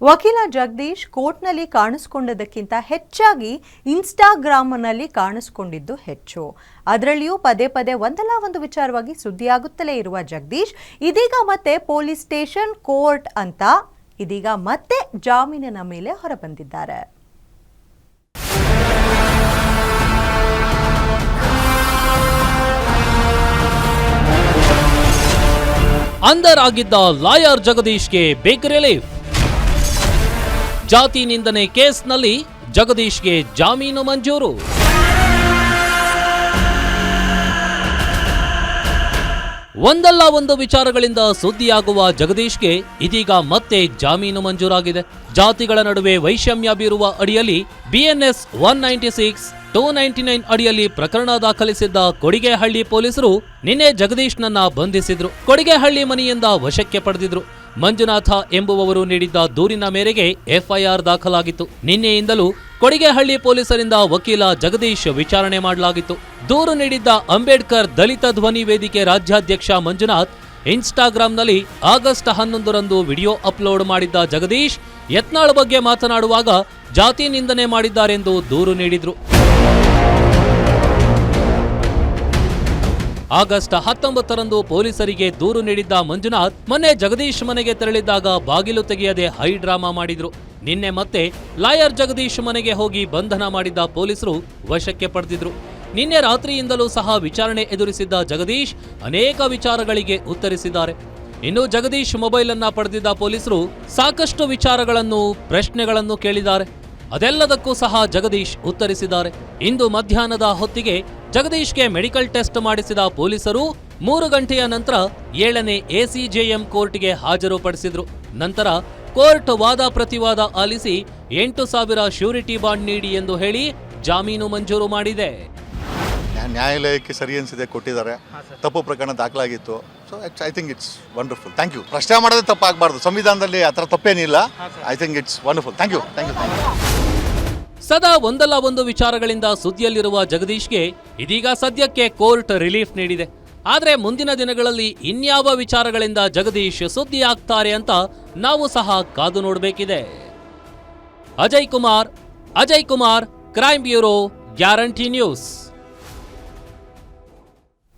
ವಕೀಲ ಜಗದೀಶ್ ಕೋರ್ಟ್ನಲ್ಲಿ ಕಾಣಿಸಿಕೊಂಡದಕ್ಕಿಂತ ಹೆಚ್ಚಾಗಿ ಇನ್ಸ್ಟಾಗ್ರಾಮ್ನಲ್ಲಿ ಕಾಣಿಸಿಕೊಂಡಿದ್ದು ಹೆಚ್ಚು. ಅದರಲ್ಲಿಯೂ ಪದೇ ಪದೇ ಒಂದಲ್ಲ ಒಂದು ವಿಚಾರವಾಗಿ ಸುದ್ದಿಯಾಗುತ್ತಲೇ ಇರುವ ಜಗದೀಶ್ ಇದೀಗ ಮತ್ತೆ ಪೊಲೀಸ್ ಸ್ಟೇಷನ್, ಕೋರ್ಟ್ ಅಂತ ಇದೀಗ ಮತ್ತೆ ಜಾಮೀನಿನ ಮೇಲೆ ಹೊರಬಂದಿದ್ದಾರೆ. ಅಂದರ್ ಆಗಿದ್ದ ಲಾಯರ್ ಜಗದೀಶ್ಗೆ ಬಿಗ್ ರಿಲೀಫ್. ಜಾತಿ ನಿಂದನೆ ಕೇಸ್ನಲ್ಲಿ ಜಗದೀಶ್ಗೆ ಜಾಮೀನು ಮಂಜೂರು. ಒಂದಲ್ಲ ಒಂದು ವಿಚಾರಗಳಿಂದ ಸುದ್ದಿಯಾಗುವ ಜಗದೀಶ್ಗೆ ಇದೀಗ ಮತ್ತೆ ಜಾಮೀನು ಮಂಜೂರಾಗಿದೆ. ಜಾತಿಗಳ ನಡುವೆ ವೈಷಮ್ಯ ಬೀರುವ ಅಡಿಯಲ್ಲಿ BNS 196, 299 ಅಡಿಯಲ್ಲಿ ಪ್ರಕರಣ ದಾಖಲಿಸಿದ್ದ ಕೊಡಿಗೆಹಳ್ಳಿ ಪೊಲೀಸರು ನಿನ್ನೆ ಜಗದೀಶ್ನನ್ನ ಬಂಧಿಸಿದ್ರು. ಕೊಡಿಗೆಹಳ್ಳಿ ಮನೆಯಿಂದ ವಶಕ್ಕೆ ಪಡೆದಿದ್ರು. ಮಂಜುನಾಥ ಎಂಬುವವರು ನೀಡಿದ್ದ ದೂರಿನ ಮೇರೆಗೆ FIR ದಾಖಲಾಗಿತ್ತು. ನಿನ್ನೆಯಿಂದಲೂ ಕೊಡಿಗೆಹಳ್ಳಿ ಪೊಲೀಸರಿಂದ ವಕೀಲ ಜಗದೀಶ್ ವಿಚಾರಣೆ ಮಾಡಲಾಗಿತ್ತು. ದೂರು ನೀಡಿದ್ದ ಅಂಬೇಡ್ಕರ್ ದಲಿತ ಧ್ವನಿ ವೇದಿಕೆ ರಾಜ್ಯಾಧ್ಯಕ್ಷ ಮಂಜುನಾಥ್ ಇನ್ಸ್ಟಾಗ್ರಾಂನಲ್ಲಿ ಆಗಸ್ಟ್ 11ರಂದು ವಿಡಿಯೋ ಅಪ್ಲೋಡ್ ಮಾಡಿದ್ದ ಜಗದೀಶ್ ಯತ್ನಾಳ್ ಬಗ್ಗೆ ಮಾತನಾಡುವಾಗ ಜಾತಿ ನಿಂದನೆ ಮಾಡಿದ್ದಾರೆಂದು ದೂರು ನೀಡಿದ್ರು. ಆಗಸ್ಟ್ 19ರಂದು ಪೊಲೀಸರಿಗೆ ದೂರು ನೀಡಿದ್ದ ಮಂಜುನಾಥ್ ಮೊನ್ನೆ ಜಗದೀಶ್ ಮನೆಗೆ ತೆರಳಿದ್ದಾಗ ಬಾಗಿಲು ತೆಗೆಯದೆ ಹೈ ಡ್ರಾಮಾ ಮಾಡಿದ್ರು. ನಿನ್ನೆ ಮತ್ತೆ ಲಾಯರ್ ಜಗದೀಶ್ ಮನೆಗೆ ಹೋಗಿ ಬಂಧನ ಮಾಡಿದ್ದ ಪೊಲೀಸರು ವಶಕ್ಕೆ ಪಡೆದಿದ್ರು. ನಿನ್ನೆ ರಾತ್ರಿಯಿಂದಲೂ ಸಹ ವಿಚಾರಣೆ ಎದುರಿಸಿದ್ದ ಜಗದೀಶ್ ಅನೇಕ ವಿಚಾರಗಳಿಗೆ ಉತ್ತರಿಸಿದ್ದಾರೆ. ಇನ್ನು ಜಗದೀಶ್ ಮೊಬೈಲ್ ಅನ್ನ ಪಡೆದಿದ್ದ ಪೊಲೀಸರು ಸಾಕಷ್ಟು ವಿಚಾರಗಳನ್ನು, ಪ್ರಶ್ನೆಗಳನ್ನು ಕೇಳಿದ್ದಾರೆ. ಅದೆಲ್ಲದಕ್ಕೂ ಸಹ ಜಗದೀಶ್ ಉತ್ತರಿಸಿದ್ದಾರೆ. ಇಂದು ಮಧ್ಯಾಹ್ನದ ಹೊತ್ತಿಗೆ ಜಗದೀಶ್ಗೆ ಮೆಡಿಕಲ್ ಟೆಸ್ಟ್ ಮಾಡಿಸಿದ ಪೊಲೀಸರು 3 ಗಂಟೆಯ ನಂತರ 7ನೇ ACJM ಕೋರ್ಟ್ಗೆ ಹಾಜರುಪಡಿಸಿದ್ರು. ನಂತರ ಕೋರ್ಟ್ ವಾದ ಪ್ರತಿವಾದ ಆಲಿಸಿ 8,000 ಶ್ಯೂರಿಟಿ ಬಾಂಡ್ ನೀಡಿ ಎಂದು ಹೇಳಿ ಜಾಮೀನು ಮಂಜೂರು ಮಾಡಿದೆ. ನ್ಯಾಯಾಲಯಕ್ಕೆ ಸರಿ ಅನಿಸಿದೆ, ಕೊಟ್ಟಿದ್ದಾರೆ. ತಪ್ಪು ಪ್ರಕರಣ ದಾಖಲಾಗಿತ್ತು. So I think it's wonderful. Thank you. ಪ್ರಶ್ನೆ ಮಾಡೋದೇ ತಪ್ಪಾಗಬಾರ್ದು. ಸಂವಿಧಾನದಲ್ಲಿ ಆ ಥರ ತಪ್ಪೇನಿಲ್ಲ. I think it's wonderful. Thank you. ಸದಾ ಒಂದಲ್ಲ ಒಂದು ವಿಚಾರಗಳಿಂದ ಸುದ್ದಿಯಲ್ಲಿರುವ ಜಗದೀಶ್ಗೆ ಇದೀಗ ಸದ್ಯಕ್ಕೆ ಕೋರ್ಟ್ ರಿಲೀಫ್ ನೀಡಿದೆ. ಆದರೆ ಮುಂದಿನ ದಿನಗಳಲ್ಲಿ ಇನ್ಯಾವ ವಿಚಾರಗಳಿಂದ ಜಗದೀಶ್ ಸುದ್ದಿ ಆಗ್ತಾರೆ ಅಂತ ನಾವು ಸಹ ಕಾದು ನೋಡಬೇಕಿದೆ. Ajay Kumar, crime bureau, guarantee news.